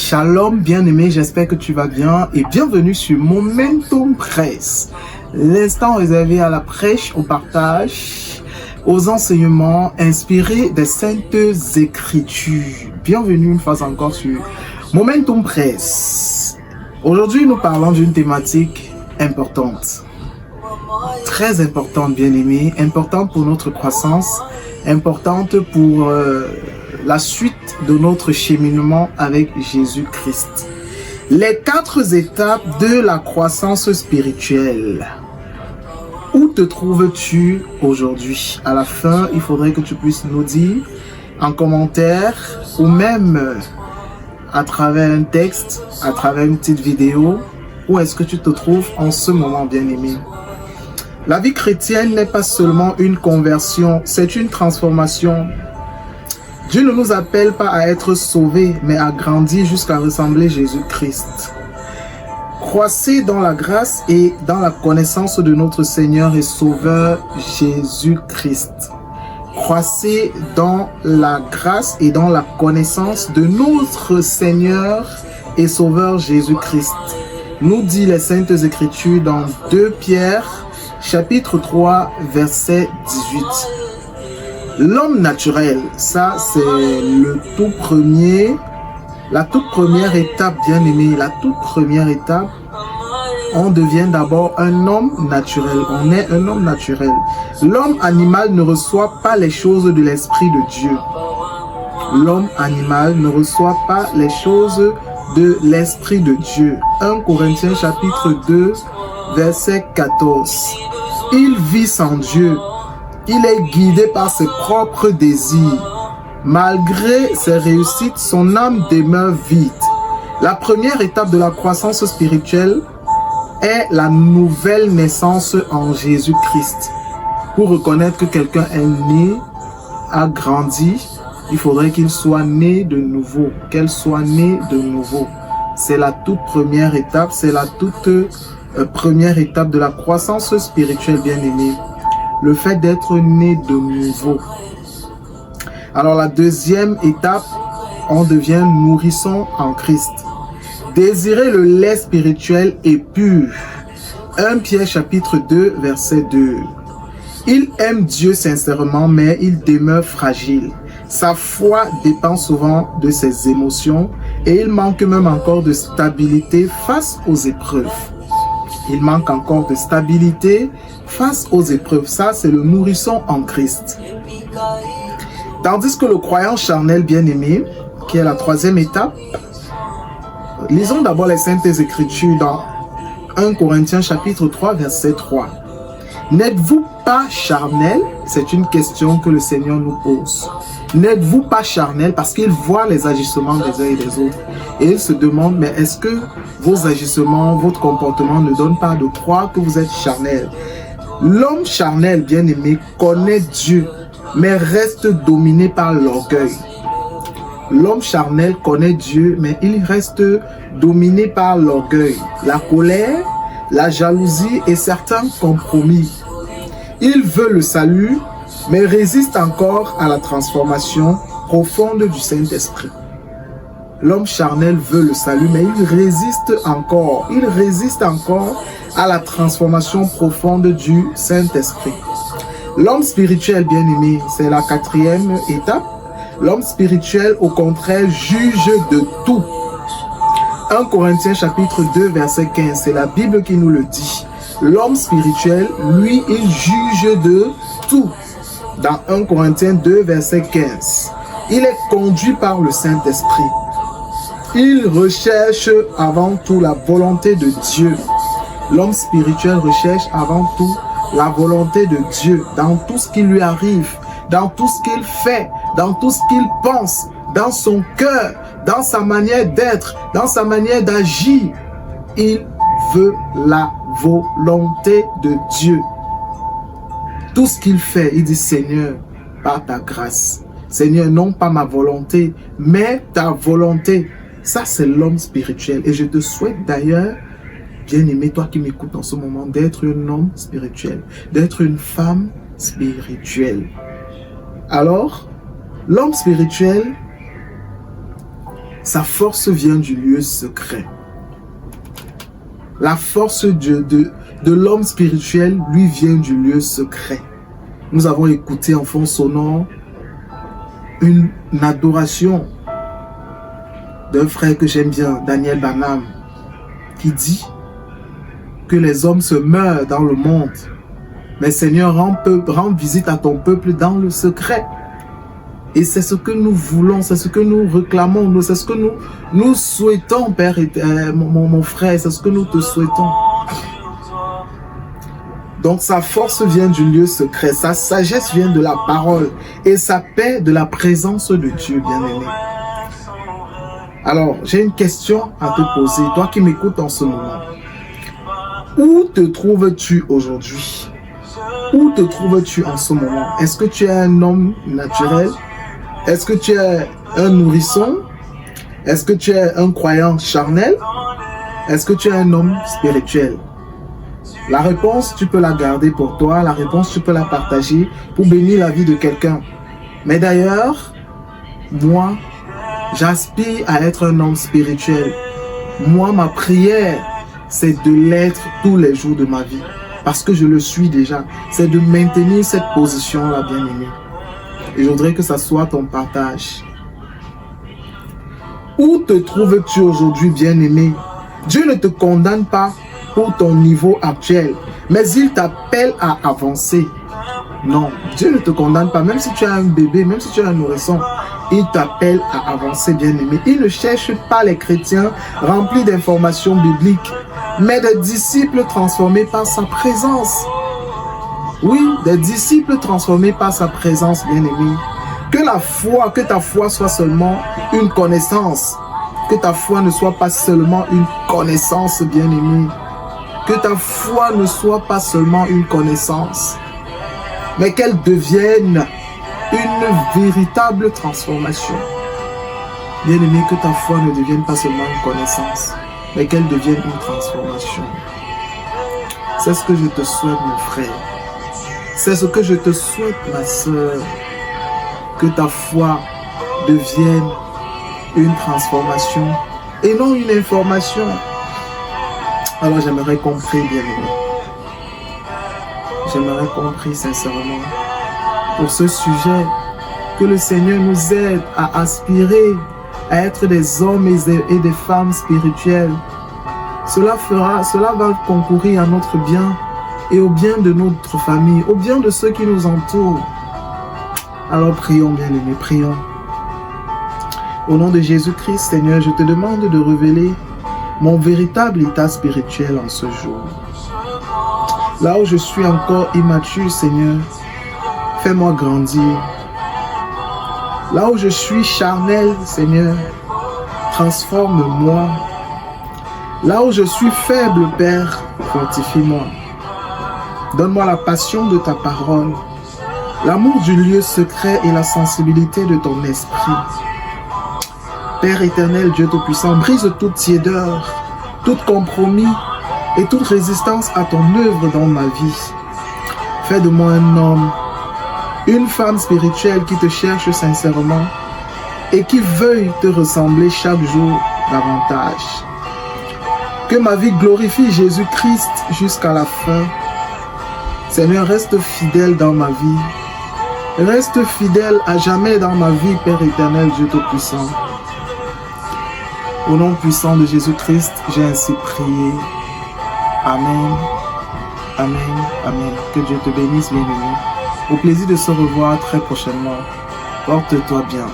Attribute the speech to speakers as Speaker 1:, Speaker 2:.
Speaker 1: Shalom bien-aimé, j'espère que tu vas bien et bienvenue sur Momentum Presse, l'instant réservé à la prêche, au partage, aux enseignements inspirés des Saintes Écritures. Bienvenue une fois encore sur Momentum Presse. Aujourd'hui, nous parlons d'une thématique importante, très importante bien-aimé, importante pour notre croissance, importante pour la suite de notre cheminement avec Jésus-Christ. Les 4 étapes de la croissance spirituelle. Où te trouves-tu aujourd'hui? À la fin, il faudrait que tu puisses nous dire en commentaire ou même à travers un texte, à travers une petite vidéo, où est-ce que tu te trouves en ce moment, bien-aimé? La vie chrétienne n'est pas seulement une conversion, c'est une transformation. Dieu ne nous appelle pas à être sauvés, mais à grandir jusqu'à ressembler Jésus-Christ. Croissez dans la grâce et dans la connaissance de notre Seigneur et Sauveur Jésus-Christ. Croissez dans la grâce et dans la connaissance de notre Seigneur et Sauveur Jésus-Christ. Nous dit les Saintes Écritures dans 2 Pierre, chapitre 3, verset 18. L'homme naturel, ça c'est le tout premier, la toute première étape, bien aimé, la toute première étape, on devient d'abord un homme naturel, on est un homme naturel. L'homme animal ne reçoit pas les choses de l'Esprit de Dieu. L'homme animal ne reçoit pas les choses de l'Esprit de Dieu. 1 Corinthiens chapitre 2, verset 14. Il vit sans Dieu. Il est guidé par ses propres désirs. Malgré ses réussites, son âme demeure vide. La première étape de la croissance spirituelle est la nouvelle naissance en Jésus-Christ. Pour reconnaître que quelqu'un est né, a grandi, il faudrait qu'il soit né de nouveau, qu'elle soit née de nouveau. C'est la toute première étape, c'est la toute première étape de la croissance spirituelle, bien-aimée. Le fait d'être né de nouveau. Alors la deuxième étape, on devient nourrisson en Christ. Désirer le lait spirituel et pur. 1 Pierre chapitre 2 verset 2. Il aime Dieu sincèrement, mais il demeure fragile. Sa foi dépend souvent de ses émotions et il manque même encore de stabilité face aux épreuves. Il manque encore de stabilité face aux épreuves. Ça, c'est le nourrisson en Christ. Tandis que le croyant charnel bien-aimé, qui est la troisième étape, lisons d'abord les Saintes Écritures dans 1 Corinthiens chapitre 3, verset 3. N'êtes-vous pas charnel? C'est une question que le Seigneur nous pose. N'êtes-vous pas charnel? Parce qu'il voit les agissements des uns et des autres. Et il se demande, mais est-ce que vos agissements, votre comportement ne donne pas de croire que vous êtes charnel? L'homme charnel, bien-aimé, connaît Dieu, mais reste dominé par l'orgueil. L'homme charnel connaît Dieu, mais il reste dominé par l'orgueil, la colère, la jalousie et certains compromis. Il veut le salut, mais résiste encore à la transformation profonde du Saint-Esprit. L'homme charnel veut le salut, mais il résiste encore à la transformation profonde du Saint-Esprit. L'homme spirituel, bien-aimé, c'est la 4e étape. L'homme spirituel, au contraire, juge de tout. 1 Corinthiens chapitre 2, verset 15, c'est la Bible qui nous le dit. L'homme spirituel, lui, il juge de tout. Dans 1 Corinthiens 2, verset 15, il est conduit par le Saint-Esprit. Il recherche avant tout la volonté de Dieu. L'homme spirituel recherche avant tout la volonté de Dieu dans tout ce qui lui arrive, dans tout ce qu'il fait, dans tout ce qu'il pense, dans son cœur, dans sa manière d'être, dans sa manière d'agir. Il veut la volonté de Dieu. Tout ce qu'il fait, il dit, Seigneur, par ta grâce. Seigneur, non pas ma volonté, mais ta volonté. Ça, c'est l'homme spirituel. Et je te souhaite d'ailleurs, bien-aimé, toi qui m'écoutes en ce moment, d'être un homme spirituel, d'être une femme spirituelle. Alors, l'homme spirituel, sa force vient du lieu secret. La force de l'homme spirituel, lui, vient du lieu secret. Nous avons écouté en fond sonore une adoration d'un frère que j'aime bien, Daniel Banham, qui dit que les hommes se meurent dans le monde, mais Seigneur, rends visite à ton peuple dans le secret. Et c'est ce que nous voulons, c'est ce que nous réclamons, c'est ce que nous souhaitons, Père, mon frère, c'est ce que nous te souhaitons. Donc sa force vient du lieu secret, sa sagesse vient de la parole et sa paix de la présence de Dieu, bien-aimé. Alors, j'ai une question à te poser, toi qui m'écoutes en ce moment. Où te trouves-tu aujourd'hui? Où te trouves-tu en ce moment? Est-ce que tu es un homme naturel? Est-ce que tu es un nourrisson? Est-ce que tu es un croyant charnel? Est-ce que tu es un homme spirituel? La réponse, tu peux la garder pour toi. La réponse, tu peux la partager pour bénir la vie de quelqu'un. Mais d'ailleurs, moi, j'aspire à être un homme spirituel. Moi, ma prière, c'est de l'être tous les jours de ma vie. Parce que je le suis déjà. C'est de maintenir cette position-là, bien-aimé. Et je voudrais que ça soit ton partage. Où te trouves-tu aujourd'hui, bien-aimé? Dieu ne te condamne pas pour ton niveau actuel, mais il t'appelle à avancer. Non, Dieu ne te condamne pas, même si tu es un bébé, même si tu es un nourrisson, il t'appelle à avancer, bien-aimé. Il ne cherche pas les chrétiens remplis d'informations bibliques, mais des disciples transformés par sa présence. Oui, des disciples transformés par sa présence, bien-aimé. Que ta foi soit seulement une connaissance. Que ta foi ne soit pas seulement une connaissance, bien-aimé. Que ta foi ne soit pas seulement une connaissance, mais qu'elle devienne une véritable transformation. Bien-aimé, que ta foi ne devienne pas seulement une connaissance, mais qu'elle devienne une transformation. C'est ce que je te souhaite, mon frère. C'est ce que je te souhaite, ma soeur. Que ta foi devienne une transformation et non une information. Alors j'aimerais qu'on prie, bien-aimé. J'aimerais qu'on prie sincèrement pour ce sujet. Que le Seigneur nous aide à aspirer à être des hommes et des femmes spirituels. Cela va concourir à notre bien et au bien de notre famille, au bien de ceux qui nous entourent. Alors prions, bien-aimés, prions. Au nom de Jésus-Christ, Seigneur, je te demande de révéler mon véritable état spirituel en ce jour. Là où je suis encore immature, Seigneur, fais-moi grandir. Là où je suis charnel, Seigneur, transforme-moi. Là où je suis faible, Père, fortifie-moi. Donne-moi la passion de ta parole, l'amour du lieu secret et la sensibilité de ton esprit. Père éternel, Dieu Tout-Puissant, brise toute tiédeur, tout compromis et toute résistance à ton œuvre dans ma vie. Fais de moi un homme, une femme spirituelle qui te cherche sincèrement et qui veuille te ressembler chaque jour davantage. Que ma vie glorifie Jésus-Christ jusqu'à la fin. Seigneur, reste fidèle dans ma vie. Reste fidèle à jamais dans ma vie, Père éternel, Dieu Tout-Puissant. Au nom puissant de Jésus-Christ, j'ai ainsi prié. Amen. Amen. Amen. Que Dieu te bénisse, bien-aimé. Au plaisir de se revoir très prochainement. Porte-toi bien.